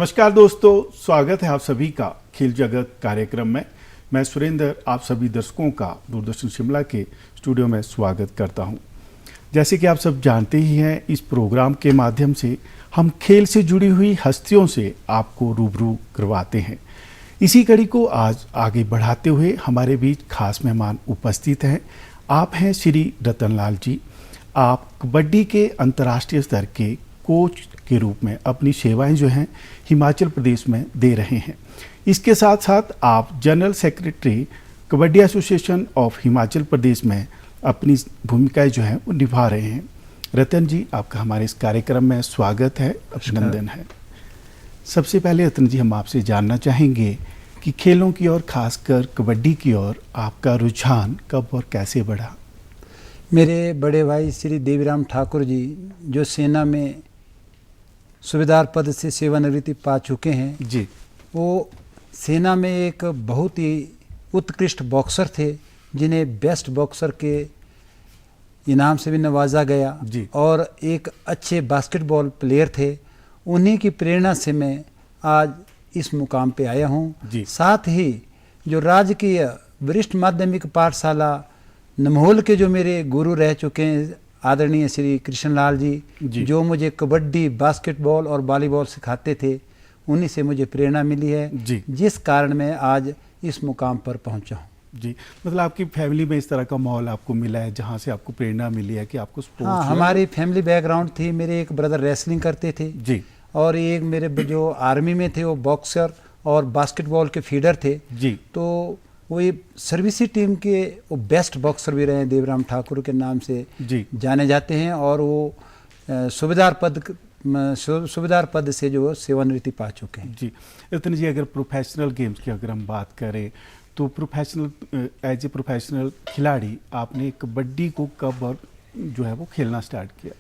नमस्कार दोस्तों, स्वागत है आप सभी का खेल जगत कार्यक्रम में। मैं सुरेंद्र आप सभी दर्शकों का दूरदर्शन शिमला के स्टूडियो में स्वागत करता हूं। जैसे कि आप सब जानते ही हैं, इस प्रोग्राम के माध्यम से हम खेल से जुड़ी हुई हस्तियों से आपको रूबरू करवाते हैं। इसी कड़ी को आज आगे बढ़ाते हुए हमारे बीच खास मेहमान उपस्थित हैं। आप हैं श्री रतनलाल जी। आप कबड्डी के अंतर्राष्ट्रीय स्तर के कोच के रूप में अपनी सेवाएं जो हैं हिमाचल प्रदेश में दे रहे हैं। इसके साथ साथ आप general secretary kabaddi association of Himachal Pradesh में अपनी भूमिकाएं जो हैं वो निभा रहे हैं। रतन जी, आपका हमारे इस कार्यक्रम में स्वागत है, अभिनंदन है। सबसे पहले रतन जी, हम आपसे जानना चाहेंगे कि खेलों की ओर, खासकर कबड्डी की ओर आपका रुझान कब और कैसे बढ़ा? मेरे बड़े भाई श्री देवीराम ठाकुर जी, जो सेना में सूबेदार पद से सेवानिवृत्ति पा चुके हैं जी, वो सेना में एक बहुत ही उत्कृष्ट बॉक्सर थे, जिन्हें बेस्ट बॉक्सर के इनाम से भी नवाजा गया जी। और एक अच्छे बास्केटबॉल प्लेयर थे। उन्हीं की प्रेरणा से मैं आज इस मुकाम पे आया हूँ। साथ ही जो राजकीय वरिष्ठ माध्यमिक पाठशाला नमोल के जो मेरे गुरु रह चुके हैं आदरणीय श्री कृष्णलाल जी, जो मुझे कबड्डी, बास्केटबॉल और वॉलीबॉल सिखाते थे, उन्हीं से मुझे प्रेरणा मिली है, जिस कारण मैं आज इस मुकाम पर पहुंचा हूं। जी, मतलब आपकी फैमिली में इस तरह का माहौल आपको मिला है जहां से आपको प्रेरणा मिली है कि आपको स्पोर्ट्स? हाँ, हमारी फैमिली बैकग्राउंड थी। मेरे एक ब्रदर रेसलिंग करते थे जी, और एक मेरे जो आर्मी में थे वो बॉक्सर और बास्केटबॉल के फीडर थे जी। तो वो ये सर्विसी टीम के वो बेस्ट बॉक्सर भी रहे हैं, देवराम ठाकुर के नाम से जाने जाते हैं। और वो सूबेदार पद से जो सेवानिवृत्ति पा चुके हैं। जी, रतन जी, अगर प्रोफेशनल गेम्स की अगर हम बात करें तो एज ए प्रोफेशनल खिलाड़ी आपने कबड्डी को कब और जो है वो खेलना स्टार्ट किया?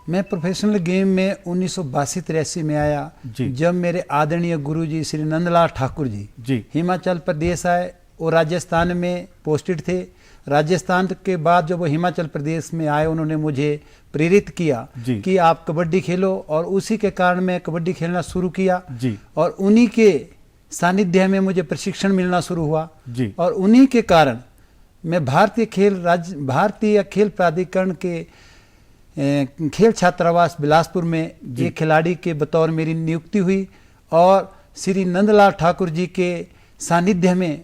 मैं प्रोफेशनल गेम में 1982-83 में आया, जब मेरे आदरणीय गुरुजी श्री नंदलाल ठाकुर जी हिमाचल प्रदेश आए। वो राजस्थान में पोस्टेड थे। राजस्थान के बाद जब वो हिमाचल प्रदेश में आए, उन्होंने मुझे प्रेरित किया कि आप कबड्डी खेलो, और उसी के कारण मैं कबड्डी खेलना शुरू किया। और उन्हीं के सानिध्य में मुझे प्रशिक्षण मिलना शुरू हुआ और उन्हीं के कारण मैं भारतीय खेल प्राधिकरण के खेल छात्रावास बिलासपुर में एक खिलाड़ी के बतौर मेरी नियुक्ति हुई और श्री नंदलाल ठाकुर जी के सानिध्य में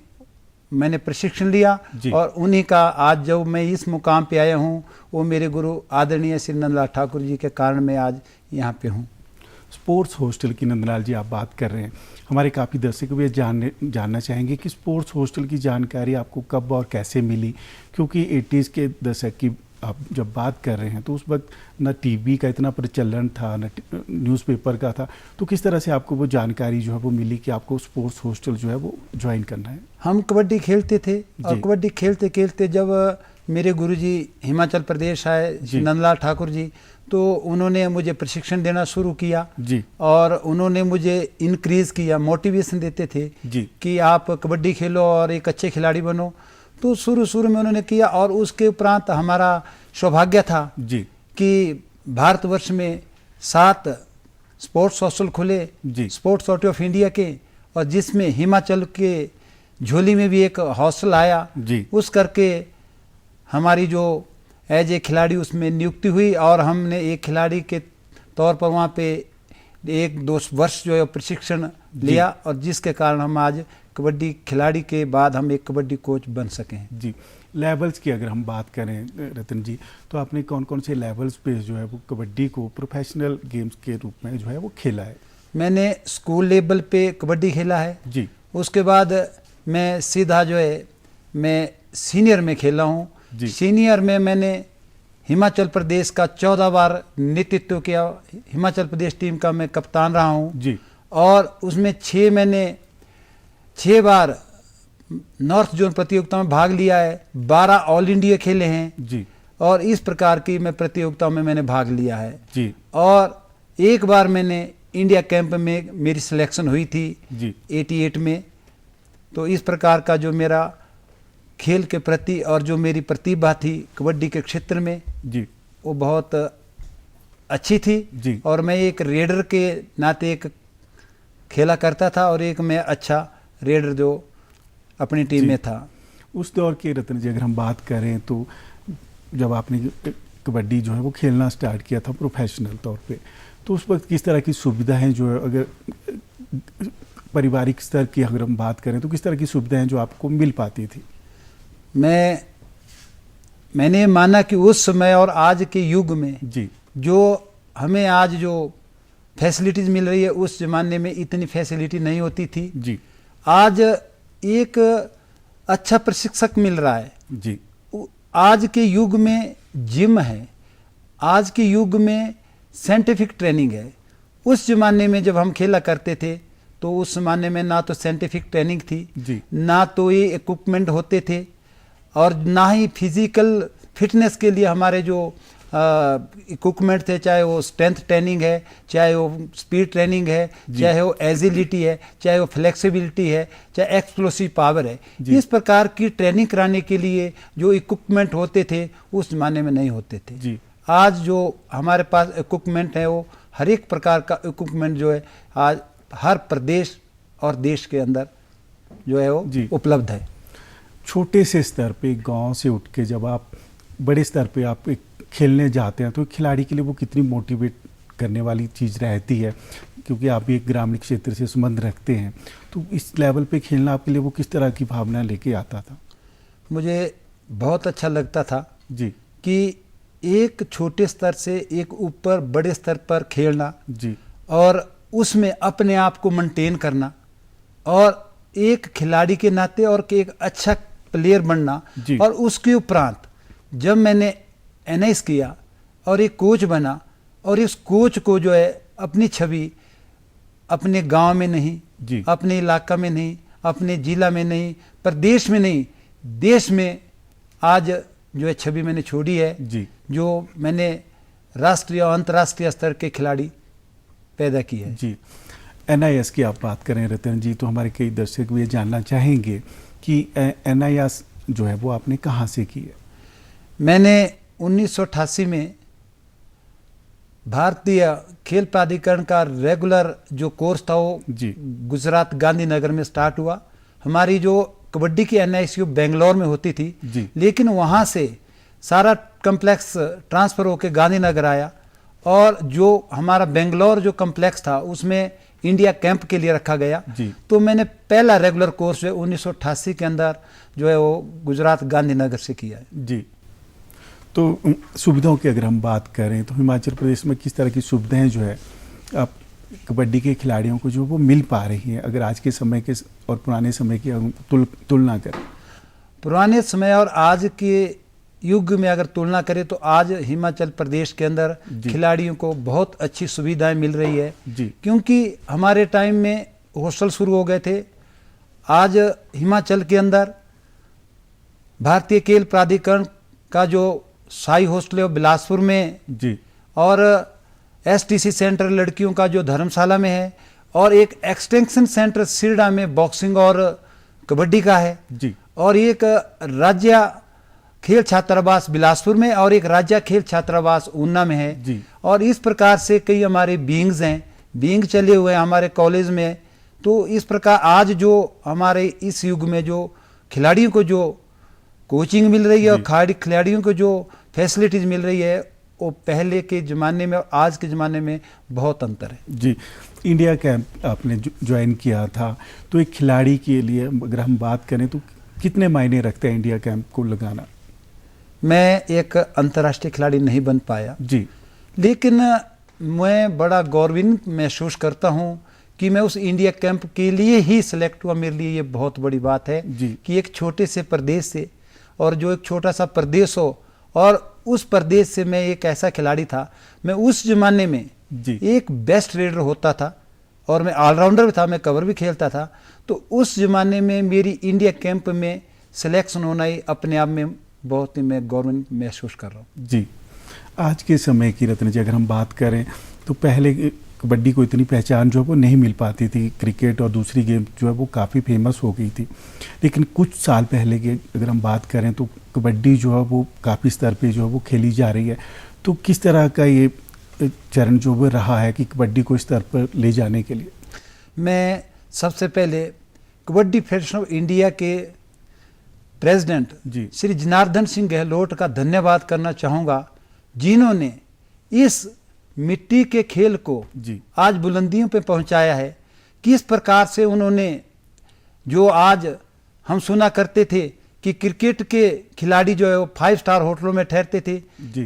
मैंने प्रशिक्षण लिया। और उन्हीं का आज जब मैं इस मुकाम पे आया हूँ, वो मेरे गुरु आदरणीय श्री नंदलाल ठाकुर जी के कारण मैं आज यहाँ पे हूँ। स्पोर्ट्स हॉस्टल की नंदलाल जी आप बात कर रहे हैं, हमारे काफ़ी दर्शक भी जानना चाहेंगे कि स्पोर्ट्स हॉस्टल की जानकारी आपको कब और कैसे मिली? क्योंकि 80s के दशक की आप जब बात कर रहे हैं तो उस वक्त न टीवी का इतना प्रचलन था, न न्यूज़पेपर का था, तो किस तरह से आपको वो जानकारी जो है वो मिली कि आपको स्पोर्ट्स हॉस्टल जो है वो ज्वाइन करना है? हम कबड्डी खेलते थे और कबड्डी खेलते खेलते जब मेरे गुरुजी हिमाचल प्रदेश आए नंदलाल ठाकुर जी, तो उन्होंने मुझे प्रशिक्षण देना शुरू किया और उन्होंने मुझे इनक्रीज किया, मोटिवेशन देते थे कि आप कबड्डी खेलो और एक अच्छे खिलाड़ी बनो। तो शुरू में उन्होंने किया और उसके उपरांत हमारा सौभाग्य था कि भारतवर्ष में 7 स्पोर्ट्स हॉस्टल खुले, स्पोर्ट्स अथॉरिटी ऑफ इंडिया के, और जिसमें हिमाचल के झोली में भी एक हॉस्टल आया। उस करके हमारी जो एज ए खिलाड़ी उसमें नियुक्ति हुई और हमने एक खिलाड़ी के तौर पर वहाँ पे 1-2 वर्ष जो है प्रशिक्षण लिया, और जिसके कारण हम आज कबड्डी खिलाड़ी के बाद हम एक कबड्डी कोच बन सके हैं। जी, लेवल्स की अगर हम बात करें रतन जी, तो आपने कौन कौन से लेवल्स पे जो है वो कबड्डी को प्रोफेशनल गेम्स के रूप में जो है वो खेला है? मैंने स्कूल लेवल पे कबड्डी खेला है उसके बाद मैं सीधा जो है मैं सीनियर में खेला हूँ। सीनियर में मैंने हिमाचल प्रदेश का 14 बार नेतृत्व किया। हिमाचल प्रदेश टीम का मैं कप्तान रहा हूँ और उसमें 6 बार नॉर्थ जोन प्रतियोगिता में भाग लिया है। 12 ऑल इंडिया खेले हैं और इस प्रकार की मैं प्रतियोगिताओं में मैंने भाग लिया है। और एक बार मैंने इंडिया कैंप में मेरी सिलेक्शन हुई थी 88 में। तो इस प्रकार का जो मेरा खेल के प्रति और जो मेरी प्रतिभा थी कबड्डी के क्षेत्र में वो बहुत अच्छी थी। और मैं एक रेडर के नाते एक खेला करता था और एक मैं अच्छा रेडर जो अपनी टीम में था। उस दौर के रतन जी अगर हम बात करें तो जब आपने कबड्डी जो है वो खेलना स्टार्ट किया था प्रोफेशनल तौर पे, तो उस वक्त किस तरह की सुविधाएं जो है, अगर पारिवारिक स्तर की अगर हम बात करें तो किस तरह की सुविधाएं जो आपको मिल पाती थी? मैंने माना कि उस समय और आज के युग में जी जो हमें आज जो फैसिलिटीज मिल रही है उस जमाने में इतनी फैसिलिटी नहीं होती थी जी। आज एक अच्छा प्रशिक्षक मिल रहा है जी। आज के युग में जिम है, आज के युग में साइंटिफिक ट्रेनिंग है। उस जमाने में जब हम खेला करते थे तो उस जमाने में ना तो साइंटिफिक ट्रेनिंग थी जी। ना तो ये इक्विपमेंट होते थे और ना ही फिजिकल फिटनेस के लिए हमारे जो इक्विपमेंट थे, चाहे वो स्ट्रेंथ ट्रेनिंग है, चाहे वो स्पीड ट्रेनिंग है, चाहे वो एजिलिटी है, चाहे वो फ्लेक्सिबिलिटी है, चाहे एक्सप्लोसिव पावर है। इस प्रकार की ट्रेनिंग कराने के लिए जो इक्विपमेंट होते थे उस जमाने में नहीं होते थे जी। आज जो हमारे पास इक्विपमेंट है वो हर एक प्रकार का इक्विपमेंट जो है आज हर प्रदेश और देश के अंदर जो है वो उपलब्ध है। छोटे से स्तर पे गांव से उठ के जब आप बड़े स्तर पे आप खेलने जाते हैं तो खिलाड़ी के लिए वो कितनी मोटिवेट करने वाली चीज़ रहती है, क्योंकि आप भी एक ग्रामीण क्षेत्र से संबंध रखते हैं, तो इस लेवल पे खेलना आपके लिए वो किस तरह की भावना लेके आता था? मुझे बहुत अच्छा लगता था जी कि एक छोटे स्तर से एक ऊपर बड़े स्तर पर खेलना जी, और उसमें अपने आप को मेंटेन करना और एक खिलाड़ी के नाते और एक अच्छा प्लेयर बनना। और उसके उपरांत जब मैंने एनआईएस किया और एक कोच बना और इस कोच को जो है अपनी छवि अपने गांव में नहीं, अपने इलाका में नहीं, अपने जिला में नहीं, प्रदेश में नहीं, देश में आज जो है छवि मैंने छोड़ी है जी। जो मैंने राष्ट्रीय और अंतर्राष्ट्रीय स्तर के खिलाड़ी पैदा किए हैं जी। एनआईएस की आप बात करें रतन जी, तो हमारे कई दर्शक भी ये जानना चाहेंगे कि एनआईएस जो है वो आपने कहाँ से की है? मैंने 1988 में भारतीय खेल प्राधिकरण का रेगुलर जो कोर्स था वो गुजरात गांधीनगर में स्टार्ट हुआ। हमारी जो कबड्डी की एनआईएसयू बेंगलोर में होती थी, लेकिन वहाँ से सारा कम्प्लेक्स ट्रांसफ़र होकर गांधीनगर आया और जो हमारा बेंगलोर जो कम्प्लेक्स था उसमें इंडिया कैंप के लिए रखा गया। तो मैंने पहला रेगुलर कोर्स जो है 1988 के अंदर जो है वो गुजरात गांधीनगर से किया है। जी। तो सुविधाओं की अगर हम बात करें तो हिमाचल प्रदेश में किस तरह की सुविधाएं जो है आप कबड्डी के खिलाड़ियों को जो वो मिल पा रही हैं, अगर आज के समय के और पुराने समय की तुलना करें? पुराने समय और आज के युग में अगर तुलना करें तो आज हिमाचल प्रदेश के अंदर खिलाड़ियों को बहुत अच्छी सुविधाएं मिल रही है क्योंकि हमारे टाइम में हॉस्टल शुरू हो गए थे। आज हिमाचल के अंदर भारतीय खेल प्राधिकरण का जो शाही हॉस्टल है बिलासपुर में और एसटीसी सेंटर लड़कियों का जो धर्मशाला में है और एक एक्सटेंशन सेंटर सिरडा में बॉक्सिंग और कबड्डी का है और एक राज्य खेल छात्रावास बिलासपुर में और एक राज्य खेल छात्रावास ऊना में है। और इस प्रकार से कई हमारे बींग्स हैं, बींग चले हुए हैं हमारे कॉलेज में। तो इस प्रकार आज जो हमारे इस युग में जो खिलाड़ियों को जो कोचिंग मिल रही है और खिलाड़ियों को जो फैसिलिटीज मिल रही है वो पहले के ज़माने में और आज के ज़माने में बहुत अंतर है। जी। इंडिया कैंप आपने ज्वाइन किया था, तो एक खिलाड़ी के लिए अगर हम बात करें तो कितने मायने रखते हैं इंडिया कैंप को लगाना? मैं एक अंतर्राष्ट्रीय खिलाड़ी नहीं बन पाया लेकिन मैं बड़ा गौरवान्वित महसूस करता हूँ कि मैं उस इंडिया कैंप के लिए ही सिलेक्ट हुआ। मेरे लिए ये बहुत बड़ी बात है कि एक छोटे से प्रदेश से और जो एक छोटा सा प्रदेश हो और उस प्रदेश से मैं एक ऐसा खिलाड़ी था। मैं उस जमाने में एक बेस्ट रेडर होता था और मैं ऑलराउंडर भी था, मैं कवर भी खेलता था। तो उस जमाने में मेरी इंडिया कैंप में सिलेक्शन होना ही अपने आप में बहुत ही मैं गौरव महसूस कर रहा हूँ। जी। आज के समय की रत्न जी अगर हम बात करें तो पहले कबड्डी को इतनी पहचान जो है वो नहीं मिल पाती थी, क्रिकेट और दूसरी गेम जो है वो काफ़ी फेमस हो गई थी, लेकिन कुछ साल पहले के अगर हम बात करें तो कबड्डी जो है वो काफ़ी स्तर पे जो है वो खेली जा रही है। तो किस तरह का ये चरण जो वो रहा है कि कबड्डी को स्तर पर ले जाने के लिए? मैं सबसे पहले कबड्डी फेडरेशन ऑफ इंडिया के प्रेसिडेंट श्री जनार्दन सिंह गहलोत का धन्यवाद करना चाहूँगा, जिन्होंने इस मिट्टी के खेल को आज बुलंदियों पे पहुंचाया है। किस प्रकार से उन्होंने, जो आज हम सुना करते थे कि क्रिकेट के खिलाड़ी जो है वो 5 स्टार होटलों में ठहरते थे,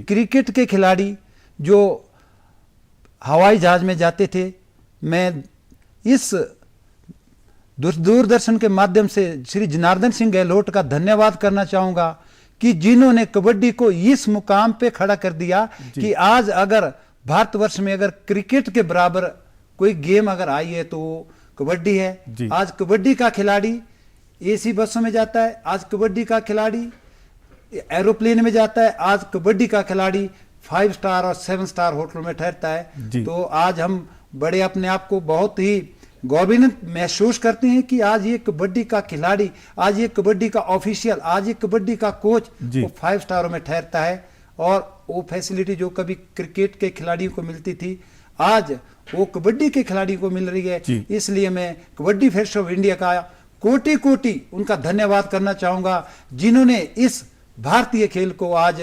क्रिकेट के खिलाड़ी जो हवाई जहाज में जाते थे, मैं इस दूरदर्शन के माध्यम से श्री जनार्दन सिंह गहलोत का धन्यवाद करना चाहूँगा कि जिन्होंने कबड्डी को इस मुकाम पे खड़ा कर दिया कि आज अगर भारतवर्ष में अगर क्रिकेट के बराबर कोई गेम अगर आई है तो वो कबड्डी है। आज कबड्डी का खिलाड़ी एसी बसों में जाता है, आज कबड्डी का खिलाड़ी एरोप्लेन में जाता है, आज कबड्डी का खिलाड़ी 5 स्टार और 7 स्टार होटलों में ठहरता है। तो आज हम बड़े अपने आप को बहुत ही गौरवान्वित महसूस करते हैं कि आज ये कबड्डी का खिलाड़ी, आज ये कबड्डी का ऑफिशियल, आज ये कबड्डी का कोच वो 5 स्टारों में ठहरता है। और वो फैसिलिटी जो कभी क्रिकेट के खिलाड़ियों को मिलती थी, आज वो कबड्डी के खिलाड़ियों को मिल रही है। इसलिए मैं कबड्डी फेडरेशन ऑफ इंडिया का कोटि कोटि उनका धन्यवाद करना चाहूँगा, जिन्होंने इस भारतीय खेल को आज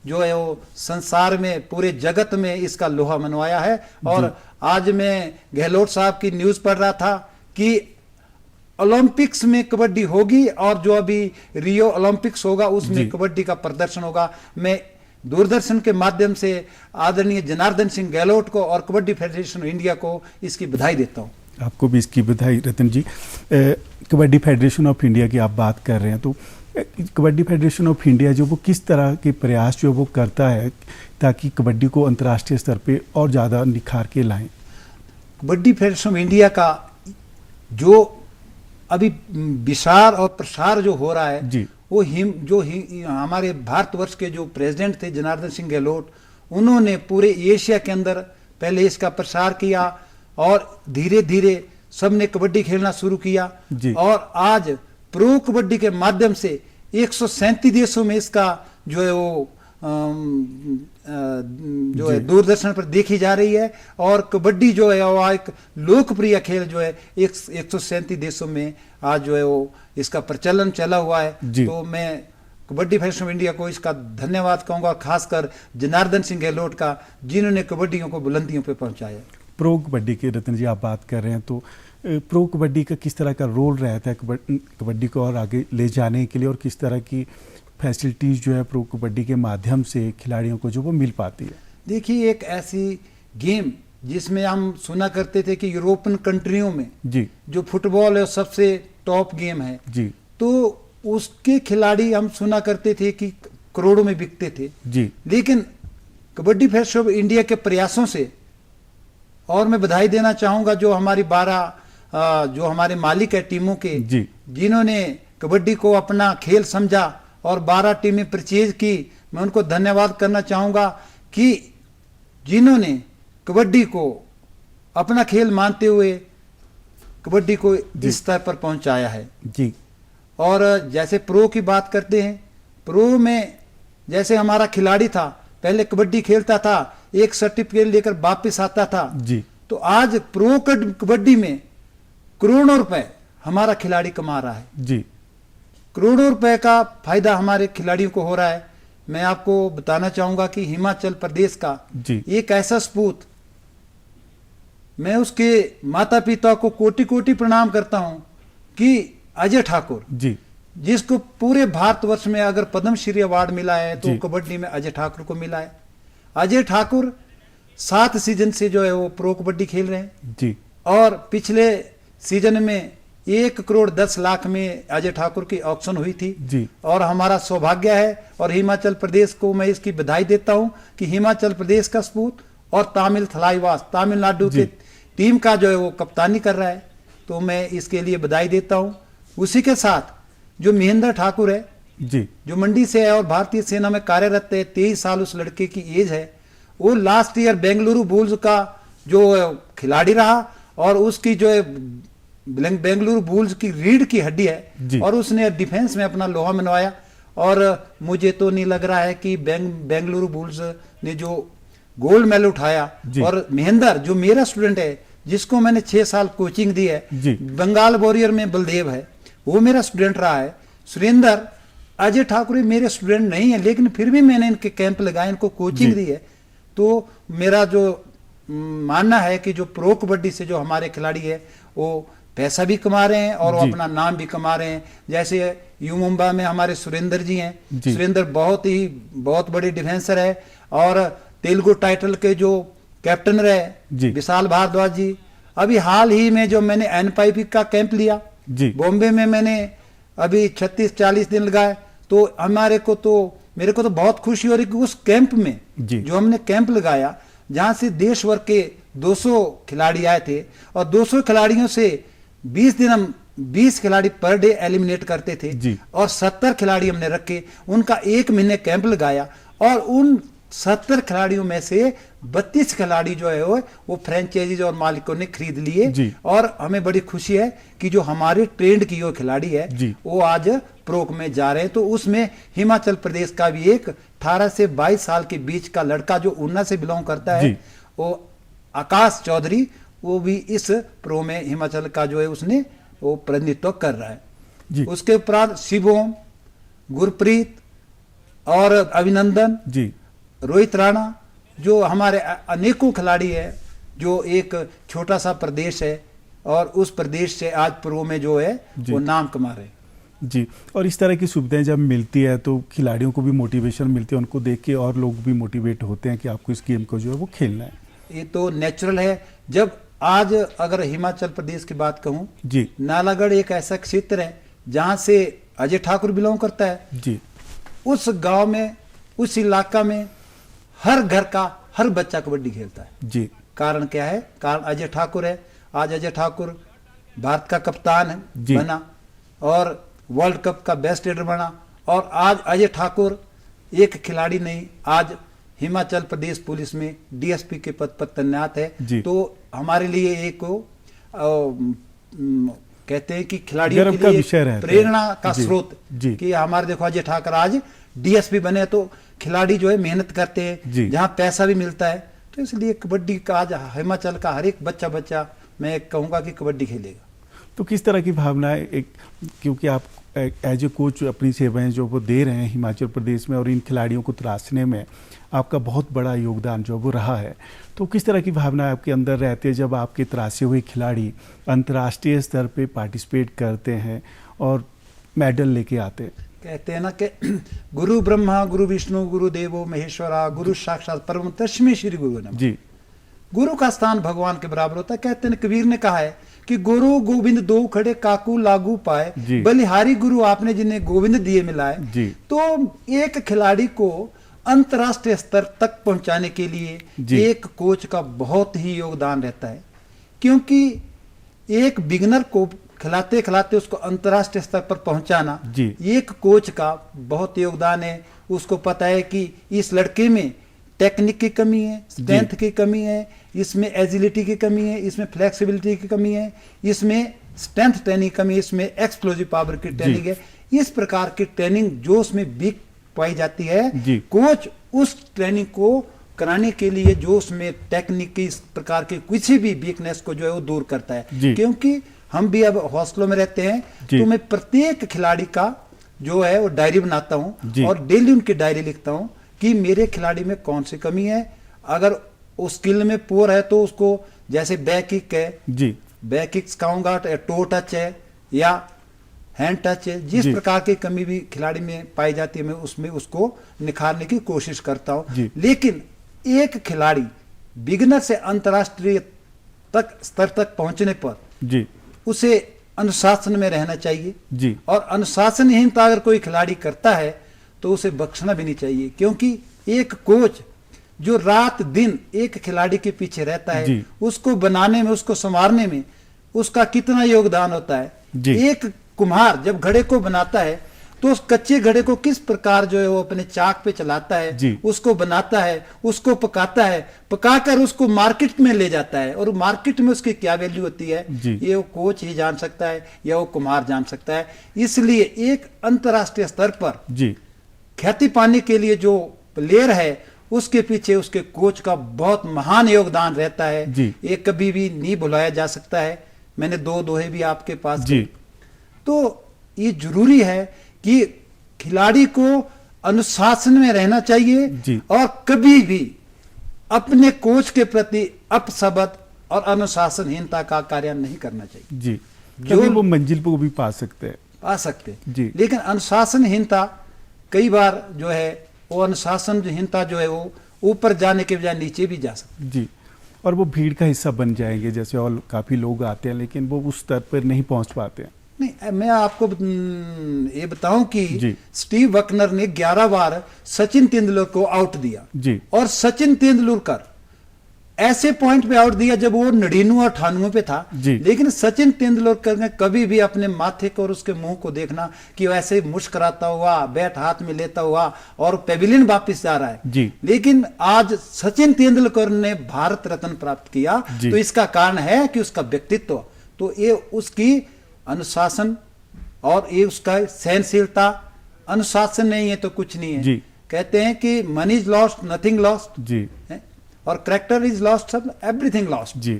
जो है वो संसार में, पूरे जगत में इसका लोहा मनवाया है। और आज मैं गहलोत साहब की न्यूज़ पढ़ रहा था कि ओलंपिक्स में कबड्डी होगी और जो अभी रियो ओलंपिक्स होगा उसमें कबड्डी का प्रदर्शन होगा। मैं दूरदर्शन के माध्यम से आदरणीय जनार्दन सिंह गहलोत को और कबड्डी फेडरेशन इंडिया को इसकी बधाई देता हूँ। आपको भी इसकी बधाई रतन जी। कबड्डी फेडरेशन ऑफ इंडिया की आप बात कर रहे हैं, तो कबड्डी फेडरेशन ऑफ इंडिया जो वो किस तरह के प्रयास जो वो करता है ताकि कबड्डी को अंतर्राष्ट्रीय स्तर पे और ज़्यादा निखार के लाएं? कबड्डी फेडरेशन ऑफ इंडिया का जो अभी विसार और प्रसार जो हो रहा है वो हमारे भारतवर्ष के जो प्रेसिडेंट थे जनार्दन सिंह गहलोत, उन्होंने पूरे एशिया के अंदर पहले इसका प्रसार किया और धीरे धीरे सबने कबड्डी खेलना शुरू किया। और आज प्रो कबड्डी के माध्यम से 137 देशों में इसका जो है वो जो है दूरदर्शन पर देखी जा रही है। और कबड्डी जो है वो एक लोकप्रिय खेल जो है 137 देशों में आज जो है वो इसका प्रचलन चला हुआ है। तो मैं कबड्डी फेडरेशन ऑफ इंडिया को इसका धन्यवाद कहूँगा, खासकर जनार्दन सिंह गहलोत का, जिन्होंने कबड्डियों को बुलंदियों पर पहुँचाया। प्रो कबड्डी के रतन जी आप बात कर रहे हैं, तो प्रो कबड्डी का किस तरह का रोल रहता है कबड्डी को और आगे ले जाने के लिए, और किस तरह की फैसिलिटीज़ जो है प्रो कबड्डी के माध्यम से खिलाड़ियों को जो वो मिल पाती है? देखिए, एक ऐसी गेम जिसमें हम सुना करते थे कि यूरोपियन कंट्रियों में जो फुटबॉल है सबसे टॉप गेम है, तो उसके खिलाड़ी हम सुना करते थे कि करोड़ों में बिकते थे। लेकिन कबड्डी फेडरेशन ऑफ इंडिया के प्रयासों से, और मैं बधाई देना चाहूँगा जो हमारी 12 जो हमारे मालिक है टीमों के, जिन्होंने कबड्डी को अपना खेल समझा और 12 टीमें परचेज की, मैं उनको धन्यवाद करना चाहूँगा कि जिन्होंने कबड्डी को अपना खेल मानते हुए कबड्डी को इस स्तर पर पहुँचाया है। और जैसे प्रो की बात करते हैं, प्रो में जैसे हमारा खिलाड़ी था, पहले कबड्डी खेलता था, एक सर्टिफिकेट लेकर वापस आता था, तो आज प्रो कबड्डी में करोड़ों रुपए हमारा खिलाड़ी कमा रहा है। करोड़ों रुपए का फायदा हमारे खिलाड़ियों को हो रहा है। मैं आपको बताना चाहूंगा कि हिमाचल प्रदेश का एक ऐसा सपूत, मैं उसके माता पिता को कोटि कोटि प्रणाम करता हूं कि अजय ठाकुर, जिसको पूरे भारतवर्ष में अगर पद्मश्री अवार्ड मिला है तो कबड्डी में अजय ठाकुर को मिला है। अजय ठाकुर 7 सीजन से जो है वो प्रो कबड्डी खेल रहे हैं और पिछले सीजन में 1 करोड़ 10 लाख में अजय ठाकुर की ऑक्शन हुई थी। और हमारा सौभाग्य है और हिमाचल प्रदेश को मैं इसकी बधाई देता हूं कि हिमाचल प्रदेश का सपूत और तामिल थलाईवास तमिलनाडु के टीम का जो है वो कप्तानी कर रहा है, तो मैं इसके लिए बधाई देता हूं। उसी के साथ जो महेंद्र ठाकुर है, जो मंडी से है और भारतीय सेना में कार्यरत है, 23 साल उस लड़के की एज है, वो लास्ट ईयर बेंगलुरु बुल्स का जो खिलाड़ी रहा और उसकी जो है बेंगलुरु बुल्स की रीढ़ की हड्डी है और उसने डिफेंस में अपना लोहा मनवाया। और मुझे तो नहीं लग रहा है कि बेंगलुरु बुल्स ने जो गोल्ड मेडल उठाया, और महेंद्र जो मेरा स्टूडेंट है जिसको मैंने 6 साल कोचिंग दी है। जी। बंगाल वॉरियर में बलदेव है, वो मेरा स्टूडेंट रहा है। सुरेंद्र, अजय ठाकुर मेरे स्टूडेंट नहीं है, लेकिन फिर भी मैंने इनके कैंप लगाए, इनको कोचिंग दी है। तो मेरा जो मानना है कि जो प्रो कबड्डी से जो हमारे खिलाड़ी है वो पैसा भी कमा रहे हैं और वो अपना नाम भी कमा रहे हैं। जैसे यू मुंबई में हमारे सुरेंद्र जी हैं, सुरेंद्र बहुत बड़े डिफेंसर है और तेलुगु टाइटल के जो कैप्टन रहे विशाल भारद्वाज जी। अभी हाल ही में जो मैंने एनपाईपी का कैंप लिया बॉम्बे में, मैंने अभी 36-40 दिन लगाए, तो मेरे को तो बहुत खुशी हो रही कि उस कैंप में जो हमने कैंप लगाया, जहां से देश भर के 200 खिलाड़ी आए थे और 200 खिलाड़ियों से 20 दिन हम 20 खिलाड़ी पर डे एलिमिनेट करते थे और 70 खिलाड़ी हमने रखे। उनका 1 महीने कैंप लगाया और उन 70 खिलाड़ियों में से 32 खिलाड़ी जो है वो फ्रेंचाइजीज और मालिकों ने खरीद लिए। और हमें बड़ी खुशी है कि जो हमारे ट्रेंड की वो खिलाड़ी है वो आज प्रो में जा रहे हैं। तो उसमें हिमाचल प्रदेश का भी एक 18 से 22 साल के बीच का लड़का जो ऊना से बिलोंग करता है, वो आकाश चौधरी, वो भी इस प्रो में हिमाचल का जो है उसने वो प्रतिनिधित्व कर रहा है। उसके उपरांत शिवोम, गुरप्रीत और अभिनंदन, रोहित राणा, जो हमारे अनेकों खिलाड़ी है, जो एक छोटा सा प्रदेश है और उस प्रदेश से आज प्रो में जो है वो नाम कमा रहे हैं। जी, और इस तरह की सुविधाएं जब मिलती है तो खिलाड़ियों को भी मोटिवेशन मिलती है, उनको देख के और लोग भी मोटिवेट होते हैं कि आपको इस गेम को जो है वो खेलना है। ये तो नेचुरल है। जब आज अगर हिमाचल प्रदेश की बात कहूँ, नालागढ़ एक ऐसा क्षेत्र है जहाँ से अजय ठाकुर बिलोंग करता है। उस गांव में, उस इलाका में हर घर का हर बच्चा कबड्डी खेलता है। कारण क्या है? कारण अजय ठाकुर है। आज अजय ठाकुर भारत का कप्तान बना और वर्ल्ड कप का बेस्ट रेडर बना। और आज अजय ठाकुर एक खिलाड़ी नहीं, आज हिमाचल प्रदेश पुलिस में डीएसपी के पद पर तैनात है। तो हमारे लिए एक कहते हैं कि खिलाड़ियों के लिए प्रेरणा का स्रोत कि हमारे देखो अजय ठाकुर आज डीएसपी बने, तो खिलाड़ी जो है मेहनत करते हैं, जहां पैसा भी मिलता है। तो इसलिए कबड्डी का आज हिमाचल का हर एक बच्चा मैं कहूंगा कि कबड्डी खेलेगा। तो किस तरह की भावना है, क्योंकि आप एज ए कोच अपनी सेवाएं जो वो दे रहे हैं हिमाचल प्रदेश में और इन खिलाड़ियों को तराशने में आपका बहुत बड़ा योगदान जो वो रहा है, तो किस तरह की भावना आपके अंदर रहती है जब आपके तराशे हुए खिलाड़ी अंतर्राष्ट्रीय स्तर पे पार्टिसिपेट करते हैं और मेडल लेके आते हैं? कहते हैं ना कि गुरु ब्रह्मा गुरु विष्णु गुरु देवो महेश्वरा गुरु साक्षात परम तस्मै श्री गुरु नमः। गुरु का स्थान भगवान के बराबर होता है। कहते हैं, कबीर ने कहा है कि गुरु गोविंद दो खड़े काकू लागू पाए, बलिहारी गुरु आपने जिन्हें गोविंद दिए मिलाए। तो एक खिलाड़ी को अंतर्राष्ट्रीय स्तर तक पहुंचाने के लिए एक कोच का बहुत ही योगदान रहता है, क्योंकि एक बिगनर को खिलाते खिलाते उसको अंतर्राष्ट्रीय स्तर पर पहुंचाना एक कोच का बहुत योगदान है। उसको पता है कि इस लड़के में टेक्निक की कमी है, स्ट्रेंथ की कमी है, इसमें एजिलिटी की कमी है, इसमें फ्लेक्सिबिलिटी की कमी है, इसमें स्ट्रेंथ ट्रेनिंग की कमी है, इसमें एक्सप्लोजिव पावर की ट्रेनिंग है। इस प्रकार की ट्रेनिंग जो उसमें वीक पाई जाती है, कोच उस ट्रेनिंग को कराने के लिए जो उसमें टेक्निक की इस प्रकार की किसी भी वीकनेस को जो है वो दूर करता है। क्योंकि हम भी अब हॉस्टलों में रहते हैं, तो मैं प्रत्येक खिलाड़ी का जो है वो डायरी बनाता हूं और डेली उनकी डायरी लिखता हूं कि मेरे खिलाड़ी में कौन सी कमी है। अगर उस स्किल में पुअर है तो उसको, जैसे बैक किक है, बैक किक सिखाऊंगा, टो टच है या हैंड टच है, जिस प्रकार की कमी भी खिलाड़ी में पाई जाती है मैं उसमें उसको निखारने की कोशिश करता हूं। लेकिन एक खिलाड़ी बिगिनर से अंतर्राष्ट्रीय तक स्तर तक पहुंचने पर उसे अनुशासन में रहना चाहिए। और अनुशासनहीनता अगर कोई खिलाड़ी करता है तो उसे बख्शना भी नहीं चाहिए, क्योंकि एक कोच जो रात दिन एक खिलाड़ी के पीछे रहता है, उसको बनाने में, उसको संवारने में उसका कितना योगदान होता है। एक कुम्हार जब घड़े को बनाता है तो उस कच्चे घड़े को किस प्रकार जो है वो अपने चाक पे चलाता है, उसको बनाता है, उसको पकाता है, पकाकर उसको मार्केट में ले जाता है, और मार्केट में उसकी क्या वैल्यू होती है ये वो कोच ही जान सकता है या वो कुम्हार जान सकता है। इसलिए एक अंतर्राष्ट्रीय स्तर पर ख्याति पाने के लिए जो प्लेयर है उसके पीछे उसके कोच का बहुत महान योगदान रहता है। जी। ये कभी भी नहीं भुलाया जा सकता है। मैंने 2 दोहे भी आपके पास जी। तो ये जरूरी है कि खिलाड़ी को अनुशासन में रहना चाहिए जी। और कभी भी अपने कोच के प्रति अपशब्द और अनुशासनहीनता का कार्य नहीं करना चाहिए। जी, जो वो मंजिल को भी पा सकते हैं, पा सकते जी। लेकिन अनुशासनहीनता कई बार जो है वो अनुशासनहीनता जो है वो ऊपर जाने के बजाय नीचे भी जा सकती जी, और वो भीड़ का हिस्सा बन जाएंगे, जैसे और काफी लोग आते हैं लेकिन वो उस स्तर पर नहीं पहुंच पाते हैं। नहीं। मैं आपको ये बताऊं कि जी। स्टीव बकनर ने 11 बार सचिन तेंदुलकर को आउट दिया जी। और सचिन तेंदुलकर ऐसे पॉइंट पे आउट दिया जब वो 99-98 पे था। जी। लेकिन सचिन तेंदुलकर ने कभी भी अपने माथे को और उसके मुंह को देखना कि वो ऐसे मुस्कुराता हुआ बैट हाथ में लेता हुआ और पेविलियन वापस जा रहा है। जी। लेकिन आज सचिन तेंदुलकर ने भारत रत्न प्राप्त किया, जी। तो इसका कारण है कि उसका व्यक्तित्व, तो ये उसकी अनुशासन और ये उसका सहनशीलता। अनुशासन नहीं है तो कुछ नहीं है। जी। कहते हैं कि money is lost nothing lost, जी। और करेक्टर इज लॉस्ट सब एवरीथिंग लॉस्ट। जी।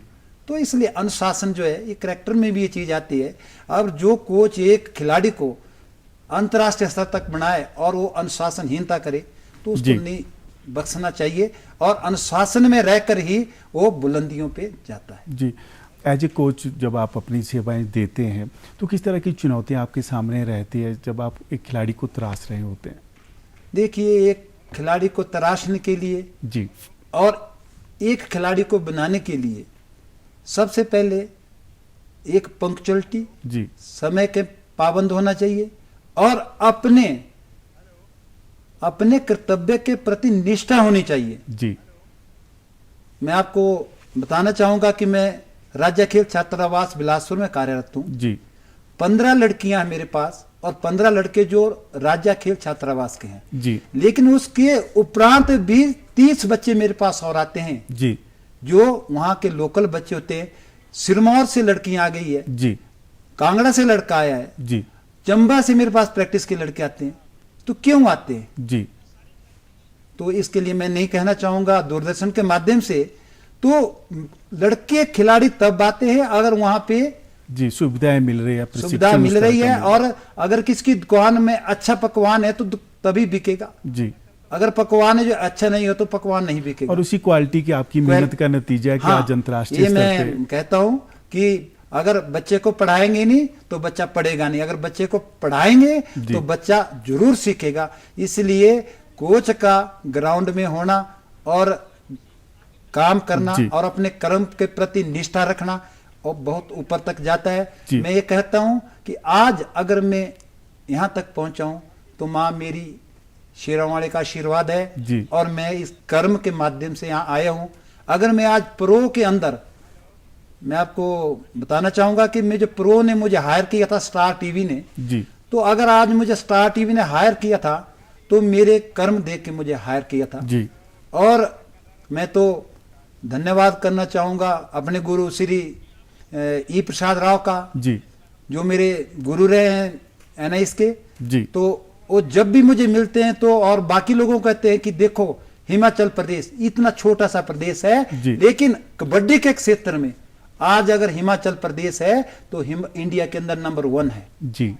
तो इसलिए अनुशासन जो है ये करेक्टर में भी ये चीज आती है। अब जो कोच एक खिलाड़ी को अंतर्राष्ट्रीय स्तर तक बनाए और वो अनुशासनहीनता करे तो जी। उसको नहीं बख्शना चाहिए, और अनुशासन में रहकर ही वो बुलंदियों पे जाता है। जी, एज ए कोच जब आप अपनी सेवाएं देते हैं तो किस तरह की चुनौतियां आपके सामने रहती है जब आप एक खिलाड़ी को तराश रहे होते हैं? देखिए, एक खिलाड़ी को तराशने के लिए जी। और एक खिलाड़ी को बनाने के लिए सबसे पहले एक पंक्चुअलिटी, जी। समय के पाबंद होना चाहिए और अपने कर्तव्य के प्रति निष्ठा होनी चाहिए। जी। मैं आपको बताना चाहूंगा कि मैं राज्य खेल छात्रावास बिलासपुर में कार्यरत हूं। जी। 15 लड़कियां हैं मेरे पास और 15 लड़के जो राज्य खेल छात्रावास के हैं। जी। लेकिन उसके उपरांत भी 30 बच्चे मेरे पास और आते हैं। जी। जो वहां के लोकल बच्चे होते हैं। सिरमौर से लड़कियां आ गई है, जी। कांगड़ा से लड़का आया है, जी। चंबा से मेरे पास प्रैक्टिस के लड़के आते हैं। तो क्यों आते हैं? जी। तो इसके लिए मैं नहीं कहना चाहूंगा दूरदर्शन के माध्यम से, तो लड़के खिलाड़ी तब आते हैं अगर वहां पे जी सुविधाएं मिल रही है, सुविधा मिल रही है, और अगर किसकी दुकान में अच्छा पकवान है तो तभी बिकेगा। जी। अगर पकवान जो अच्छा नहीं हो तो पकवान नहीं बिकेगा। और उसी क्वालिटी की आपकी मेहनत का नतीजा है कि आज अंतर्राष्ट्रीय स्तर पे। मैं कहता हूं कि अगर बच्चे को पढ़ाएंगे नहीं तो बच्चा पढ़ेगा नहीं, अगर बच्चे को पढ़ाएंगे तो बच्चा जरूर सीखेगा। इसलिए कोच का ग्राउंड में होना और काम करना और अपने कर्म के प्रति निष्ठा रखना और बहुत ऊपर तक जाता है। मैं ये कहता हूं कि आज अगर मैं यहां तक पहुंचा हूं तो मां मेरी शेरावाड़ी का आशीर्वाद है और मैं इस कर्म के माध्यम से यहां आया हूं। अगर मैं आज प्रो के अंदर, मैं आपको बताना चाहूंगा कि मैं जो प्रो ने मुझे हायर किया था स्टार टीवी ने जी। तो अगर आज मुझे स्टार टीवी ने हायर किया था तो मेरे कर्म देख के मुझे हायर किया था जी। और मैं तो धन्यवाद करना चाहूंगा अपने गुरु श्री ई प्रसाद राव का जी, जो मेरे गुरु रहे हैं एनआईएस के जी। तो वो जब भी मुझे मिलते हैं तो और बाकी लोगों को कहते हैं कि देखो हिमाचल प्रदेश इतना छोटा सा प्रदेश है लेकिन कबड्डी के क्षेत्र में आज अगर हिमाचल प्रदेश है तो इंडिया के अंदर नंबर 1 है जी।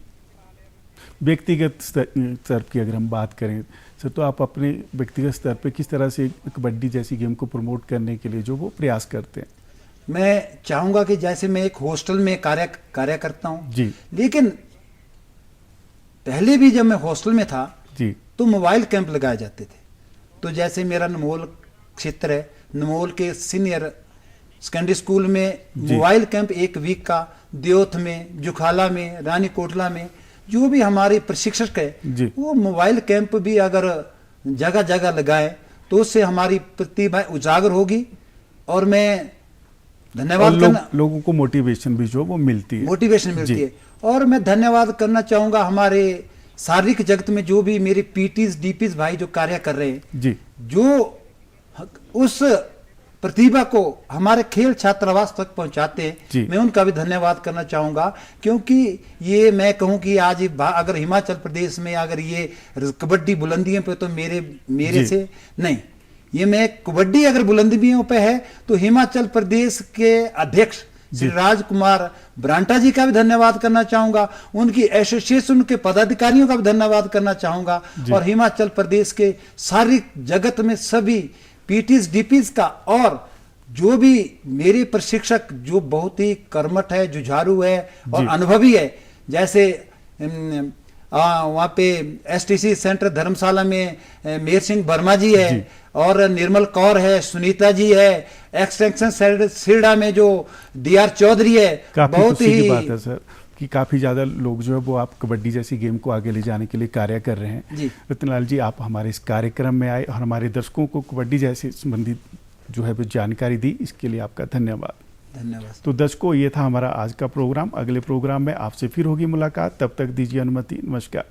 व्यक्तिगत स्तर की अगर हम बात करें सर तो आप अपने व्यक्तिगत स्तर पे किस तरह से कबड्डी जैसी गेम को प्रमोट करने के लिए जो वो प्रयास करते हैं? मैं चाहूंगा कि जैसे मैं एक हॉस्टल में कार्य करता हूं जी, लेकिन पहले भी जब मैं हॉस्टल में था जी तो मोबाइल कैंप लगाए जाते थे। तो जैसे मेरा नमोल क्षेत्र है, नमोल के सीनियर सेकेंडरी स्कूल में मोबाइल कैंप 1 वीक का दियोथ में, जुखाला में, रानी कोटला में जो भी हमारे प्रशिक्षक है वो मोबाइल कैंप भी अगर जगह जगह लगाए तो उससे हमारी प्रतिभा उजागर होगी। और मैं धन्यवाद करना लोगों को मोटिवेशन भी जो वो मिलती है और मैं धन्यवाद करना चाहूंगा हमारे शारीरिक जगत में जो भी मेरे पीटीज डीपीज भाई जो कार्य कर रहे हैं जी, जो उस प्रतिभा को हमारे खेल छात्रावास तक पहुंचाते हैं, मैं उनका भी धन्यवाद करना चाहूंगा। क्योंकि ये मैं कहूं कि आज अगर हिमाचल प्रदेश में अगर ये कबड्डी बुलंदियों पे तो मेरे से नहीं, ये मैं कबड्डी अगर बुलंदियों पे है तो हिमाचल प्रदेश के अध्यक्ष श्री राजकुमार ब्रांटा जी का भी धन्यवाद करना चाहूंगा, उनकी एसोसिएशन के पदाधिकारियों का भी धन्यवाद करना चाहूंगा, और हिमाचल प्रदेश के शारीरिक जगत में सभी पीटीज डीपीज का, और जो भी मेरे प्रशिक्षक जो बहुत ही कर्मठ है, जुझारू है और अनुभवी है, जैसे वहाँ पे एसटीसी सेंटर धर्मशाला में मेहर सिंह वर्मा जी है, और निर्मल कौर है, सुनीता जी है, एक्सटेंशन सिरडा में जो डीआर चौधरी है। बहुत ही बात है सर कि काफ़ी ज़्यादा लोग जो है वो आप कबड्डी जैसी गेम को आगे ले जाने के लिए कार्य कर रहे हैं। रतनलाल जी, आप हमारे इस कार्यक्रम में आए और हमारे दर्शकों को कबड्डी जैसे संबंधित जो है वो जानकारी दी, इसके लिए आपका धन्यवाद। धन्यवाद। तो दर्शकों, ये था हमारा आज का प्रोग्राम। अगले प्रोग्राम में आपसे फिर होगी मुलाकात, तब तक दीजिए अनुमति। नमस्कार।